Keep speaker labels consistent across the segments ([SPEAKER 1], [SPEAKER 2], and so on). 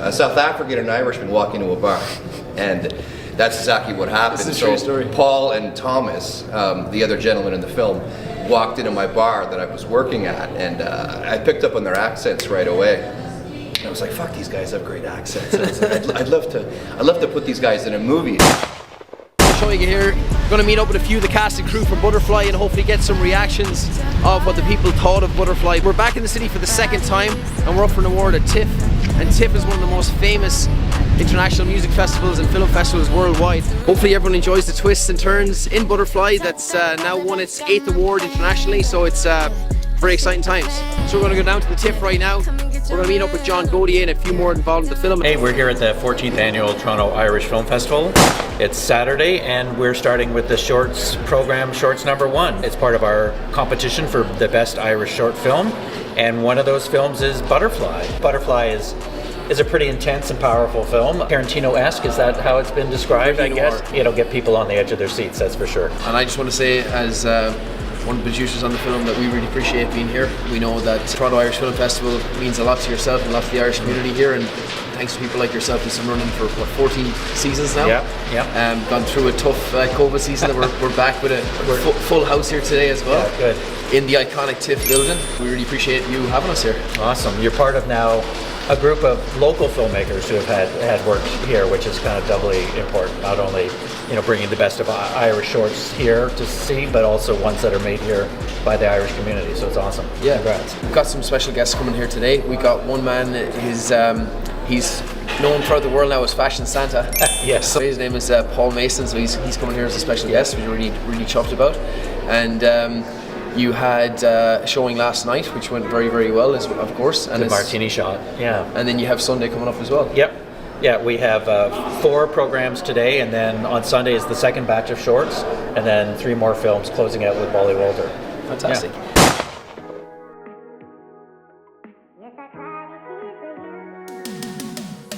[SPEAKER 1] A South African and an Irishman walk into a bar, and that's exactly what happened.
[SPEAKER 2] This is a true story.
[SPEAKER 1] Paul and Thomas, the other gentlemen in the film, walked into my bar that I was working at, and I picked up on their accents right away. And I was like, "Fuck, these guys have great accents." And I was like, I'd love to put these guys in a movie.
[SPEAKER 2] Seoige here. Going to meet up with a few of the cast and crew from Butterfly and hopefully get some reactions of what the people thought of Butterfly. We're back in the city for the second time and we're up for an award at TIFF. And TIFF is one of the most famous international music festivals and film festivals worldwide. Hopefully everyone enjoys the twists and turns in Butterfly that's now won its 8th award internationally, so it's very exciting times. So we're going to go down to the TIFF right now. We're going to meet up with John Gautier and a few more involved in the film.
[SPEAKER 3] Hey, we're here at the 14th Annual Toronto Irish Film Festival. It's Saturday and we're starting with the Shorts program, Shorts #1. It's part of our competition for the best Irish short film, and one of those films is Butterfly. Butterfly is a pretty intense and powerful film. Tarantino-esque, is that how it's been described, I guess? It'll get people on the edge of their seats, that's for sure.
[SPEAKER 2] And I just want to say, as one of the producers on the film, that we really appreciate being here. We know that Toronto Irish Film Festival means a lot to yourself and a lot to the Irish community here, and thanks to people like yourself who's been running for what, 14 seasons now?
[SPEAKER 3] Yeah.
[SPEAKER 2] Gone through a tough COVID season. We're back with a full house here today as well.
[SPEAKER 3] Yeah, good.
[SPEAKER 2] In the iconic TIFF building. We really appreciate you having us here.
[SPEAKER 3] Awesome. You're part of now a group of local filmmakers who have had work here, which is kind of doubly important. Not only, you know, bringing the best of Irish shorts here to see, but also ones that are made here by the Irish community. So it's awesome.
[SPEAKER 2] Yeah.
[SPEAKER 3] Congrats.
[SPEAKER 2] We've got some special guests coming here today. We got one man. He's known throughout the world now as Fashion Santa.
[SPEAKER 3] Yes.
[SPEAKER 2] So his name is Paul Mason. So he's coming here as a special guest, which we're really chuffed about. And you had a showing last night, which went very, very well, of course. And
[SPEAKER 3] the martini shot, yeah.
[SPEAKER 2] And then you have Sunday coming up as well.
[SPEAKER 3] Yep. Yeah, we have 4 programs today, and then on Sunday is the second batch of shorts, and then 3 more films closing out with Bolly Walter.
[SPEAKER 2] Fantastic.
[SPEAKER 3] Yeah.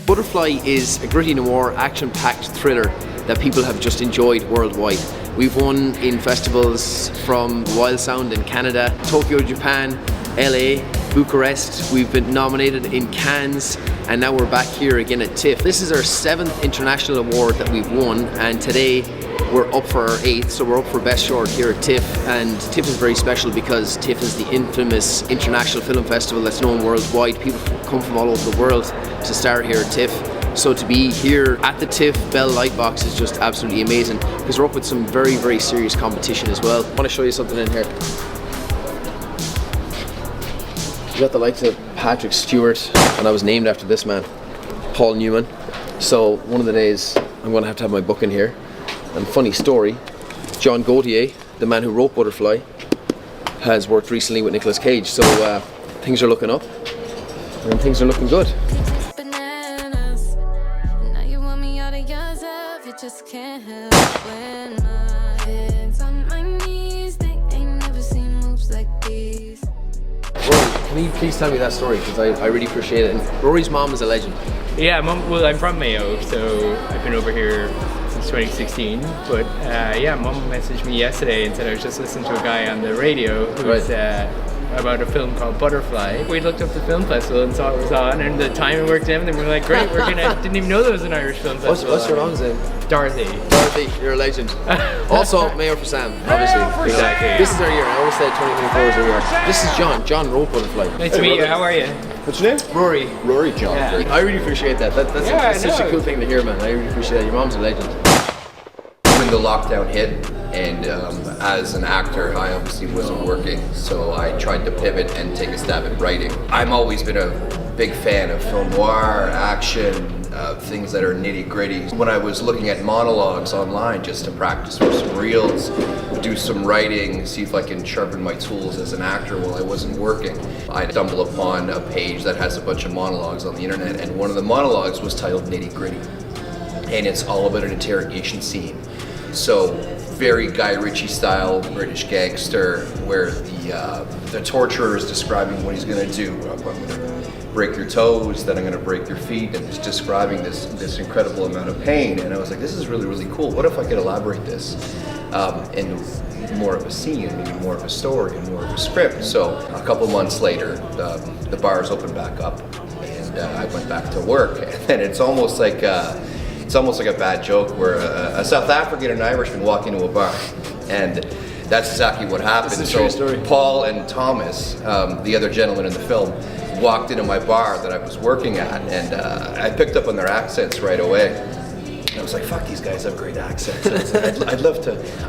[SPEAKER 2] Butterfly is a gritty noir, action-packed thriller that people have just enjoyed worldwide. We've won in festivals from Wild Sound in Canada, Tokyo, Japan, LA, Bucharest. We've been nominated in Cannes, and now we're back here again at TIFF. This is our 7th international award that we've won, and today we're up for our 8th, so we're up for Best Short here at TIFF. And TIFF is very special because TIFF is the infamous international film festival that's known worldwide. People come from all over the world to start here at TIFF. So to be here at the TIFF Bell Lightbox is just absolutely amazing, because we're up with some very, very serious competition as well. I want to show you something in here. You got the likes of Patrick Stewart, and I was named after this man, Paul Newman. So one of the days I'm going to have my book in here. And funny story, John Gautier, the man who wrote Butterfly, has worked recently with Nicolas Cage. So things are looking up, and things are looking good.
[SPEAKER 4] Just can't help when my head's on my knees. They ain't never seen moves like these.
[SPEAKER 2] Rory, can you please tell me that story, because I really appreciate it. And Rory's mom is a legend.
[SPEAKER 5] Yeah, well, I'm from Mayo, so I've been over here since 2016. But yeah, Mom messaged me yesterday and said I was just listening to a guy on the radio who was about a film called Butterfly. We looked up the film festival and saw it was on, and the time it worked and everything. We were like, great, we're gonna. Didn't even know there was an Irish film festival.
[SPEAKER 2] What's your mom's name?
[SPEAKER 5] Dorothy.
[SPEAKER 2] Dorothy, you're a legend. Also, Mayor for Sam, obviously.
[SPEAKER 5] Exactly.
[SPEAKER 2] This is our year. I always say 2024 is our year. This is John. John wrote Butterfly.
[SPEAKER 5] Nice to meet you. How are you?
[SPEAKER 6] What's your name?
[SPEAKER 2] Rory.
[SPEAKER 6] Rory John.
[SPEAKER 2] Yeah. I really appreciate that. That's such a cool thing to hear, man. I really appreciate that. Your mom's a legend.
[SPEAKER 1] When the lockdown hit, and as an actor, I obviously wasn't working, so I tried to pivot and take a stab at writing. I've always been a big fan of film noir, action, things that are nitty-gritty. When I was looking at monologues online just to practice for some reels, do some writing, see if I can sharpen my tools as an actor while I wasn't working, I stumbled upon a page that has a bunch of monologues on the internet, and one of the monologues was titled Nitty Gritty, and it's all about an interrogation scene. So very Guy Ritchie style British gangster, where the torturer is describing what he's going to do. I'm going to break your toes, then I'm going to break your feet, and just describing this incredible amount of pain. And I was like, this is really, really cool. What if I could elaborate this in more of a scene, maybe more of a story, and more of a script? So a couple months later, the bars opened back up, and I went back to work. and it's almost like a bad joke where a South African and Irishman walk into a bar, and that's exactly what happened.
[SPEAKER 2] This is a true story.
[SPEAKER 1] Paul and Thomas, the other gentlemen in the film, walked into my bar that I was working at, and I picked up on their accents right away. I was like, fuck, these guys have great accents. I was like, I'd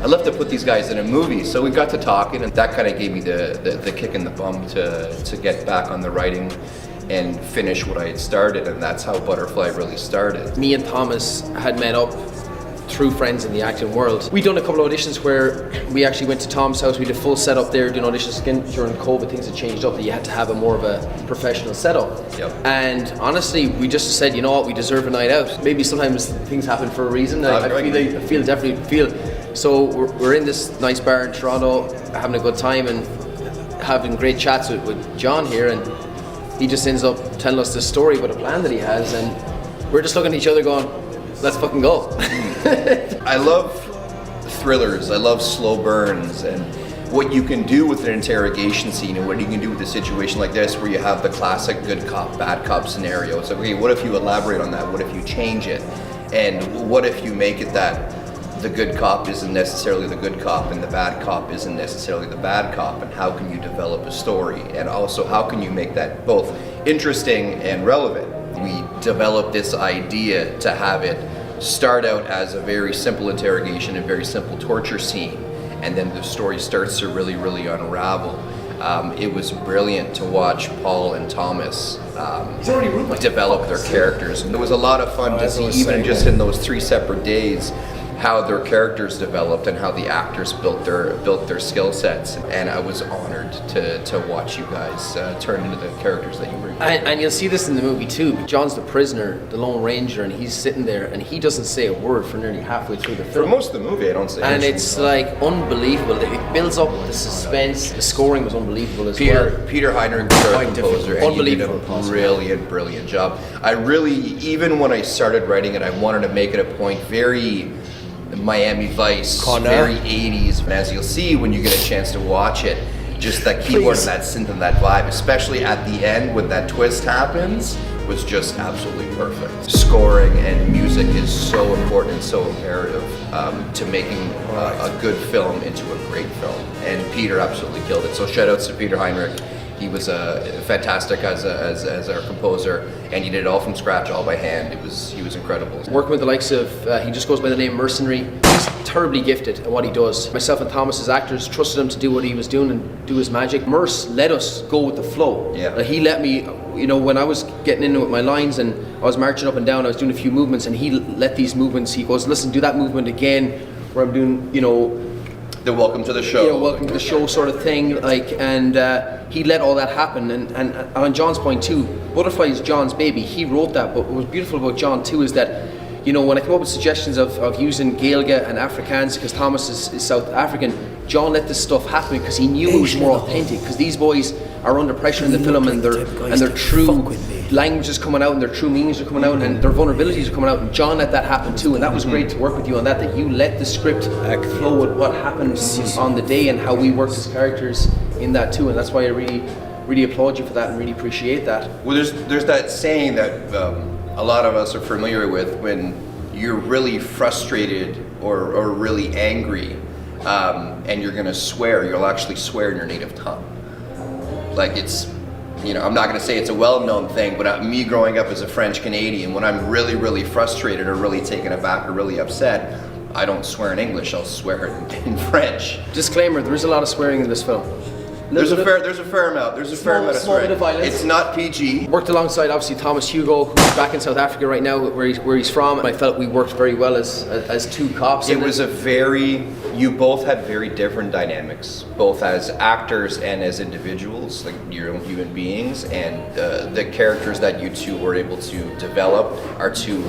[SPEAKER 1] love to put these guys in a movie. So we got to talking, and that kind of gave me the kick in the bum to get back on the writing and finish what I had started, and that's how Butterfly really started.
[SPEAKER 2] Me and Thomas had met up through friends in the acting world. We'd done a couple of auditions where we actually went to Tom's house. We did a full setup there, doing auditions. Again, during COVID, things had changed up, that you had to have a more of a professional setup.
[SPEAKER 1] Yep.
[SPEAKER 2] And honestly, we just said, you know what, we deserve a night out. Maybe sometimes things happen for a reason. I definitely feel. So we're in this nice bar in Toronto, having a good time and having great chats with John here, and he just ends up telling us this story about a plan that he has, and we're just looking at each other going, let's fucking go.
[SPEAKER 1] I love thrillers, I love slow burns, and what you can do with an interrogation scene and what you can do with a situation like this where you have the classic good cop, bad cop scenario. It's like, okay, what if you elaborate on that? What if you change it? And what if you make it that the good cop isn't necessarily the good cop and the bad cop isn't necessarily the bad cop, and how can you develop a story? And also, how can you make that both interesting and relevant? We developed this idea to have it start out as a very simple interrogation, a very simple torture scene, and then the story starts to really, really unravel. It was brilliant to watch Paul and Thomas develop their characters. And it was a lot of fun to see, even just in those 3 separate days, how their characters developed and how the actors built their skill sets. And I was honored to watch you guys turn into the characters that you were.
[SPEAKER 2] And you'll see this in the movie too. John's the prisoner, the Lone Ranger, and he's sitting there and he doesn't say a word for nearly halfway through the film.
[SPEAKER 1] For most of the movie, I don't say
[SPEAKER 2] anything. And
[SPEAKER 1] anything.
[SPEAKER 2] it's like unbelievable. It builds up the suspense. The scoring was unbelievable as well.
[SPEAKER 1] Peter Heinrich was our composer, and he did a
[SPEAKER 2] Unbelievable.
[SPEAKER 1] brilliant job. I really, even when I started writing it, I wanted to make it a point very Miami Vice, very 80s. And as you'll see when you get a chance to watch it, just that keyboard and that synth and that vibe, especially at the end when that twist happens, was just absolutely perfect. Scoring and music is so important and so imperative to making a good film into a great film. And Peter absolutely killed it. So shout outs to Peter Heinrich. He was fantastic as our composer, and he did it all from scratch, all by hand. He was incredible.
[SPEAKER 2] Working with the likes of, he just goes by the name Mercenary. He's terribly gifted at what he does. Myself and Thomas as actors trusted him to do what he was doing and do his magic. Merce let us go with the flow.
[SPEAKER 1] Yeah.
[SPEAKER 2] He let me, when I was getting into it with my lines and I was marching up and down, I was doing a few movements, and he let these movements, he goes, listen, do that movement again, where I'm doing,
[SPEAKER 1] the welcome to the show.
[SPEAKER 2] Welcome to the show sort of thing, and he let all that happen. And on John's point too, Butterfly is John's baby. He wrote that, but what was beautiful about John too is that, when I come up with suggestions of using Gaeilge and Afrikaans, because Thomas is South African, John let this stuff happen because he knew it was more authentic, because these boys are under pressure in the film, and their true language is coming out, and their true meanings are coming out, and their vulnerabilities are coming out, and John let that happen too. And that was great to work with you on that you let the script flow with what happens on the day and how we work as characters in that too. And that's why I really applaud you for that and really appreciate that.
[SPEAKER 1] Well, there's that saying that a lot of us are familiar with, when you're really frustrated or really angry, and you're gonna swear, you'll actually swear in your native tongue. Like, it's, I'm not gonna say it's a well-known thing, but me growing up as a French Canadian, when I'm really, really frustrated or really taken aback or really upset, I don't swear in English, I'll swear in French.
[SPEAKER 2] Disclaimer, there is a lot of swearing in this film.
[SPEAKER 1] There's a fair amount of swearing.
[SPEAKER 2] Bit of violence.
[SPEAKER 1] It's not PG.
[SPEAKER 2] Worked alongside obviously Thomas Hugo, who's back in South Africa right now, where he's from. And I felt we worked very well as two cops.
[SPEAKER 1] It was you both had very different dynamics, both as actors and as individuals, like your own human beings, and the characters that you two were able to develop are two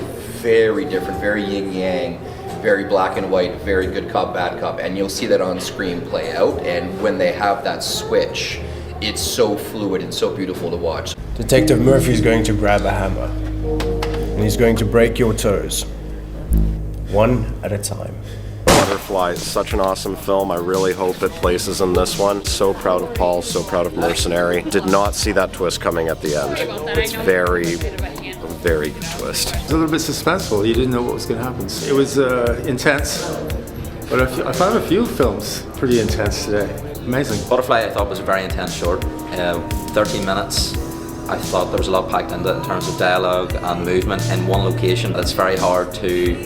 [SPEAKER 1] very different, very yin-yang, very black and white, very good cop, bad cop, and you'll see that on screen play out. And when they have that switch, it's so fluid and so beautiful to watch.
[SPEAKER 6] Detective Murphy's going to grab a hammer, and he's going to break your toes, one at a time.
[SPEAKER 7] Butterfly is such an awesome film. I really hope it places in this one. So proud of Paul, so proud of Mercenary. Did not see that twist coming at the end. It's very, very good twist.
[SPEAKER 8] It was a little bit suspenseful. You didn't know what was going to happen. It was intense, but I found a few films pretty intense today. Amazing.
[SPEAKER 9] Butterfly I thought was a very intense short. 13 minutes. I thought there was a lot packed into it in terms of dialogue and movement in one location. It's very hard to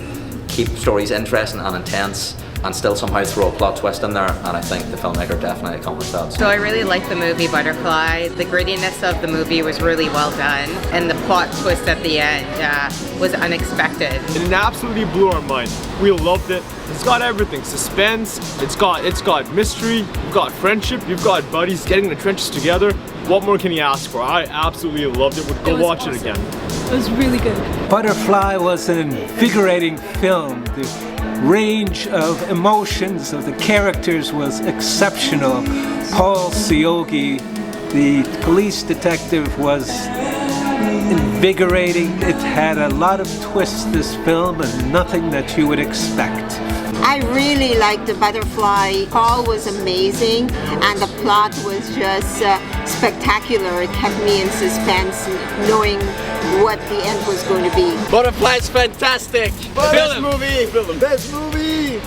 [SPEAKER 9] keep stories interesting and intense and still somehow throw a plot twist in there, and I think the filmmaker definitely accomplished that.
[SPEAKER 10] So I really liked the movie Butterfly. The grittiness of the movie was really well done, and the plot twist at the end was unexpected.
[SPEAKER 11] It absolutely blew our mind. We loved it. It's got everything: suspense. It's got mystery. You've got friendship. You've got buddies getting in the trenches together. What more can you ask for? I absolutely loved it. Would go watch
[SPEAKER 12] awesome.
[SPEAKER 11] it again.
[SPEAKER 12] It was really good.
[SPEAKER 13] Butterfly was an invigorating film. The range of emotions of the characters was exceptional. Paul Seoige, the police detective, was invigorating. It had a lot of twists, this film, and nothing that you would expect.
[SPEAKER 14] I really liked the Butterfly. Paul was amazing, and the plot was just spectacular. It kept me in suspense, knowing what the end was going to be.
[SPEAKER 2] Butterfly's fantastic.
[SPEAKER 11] Best movie.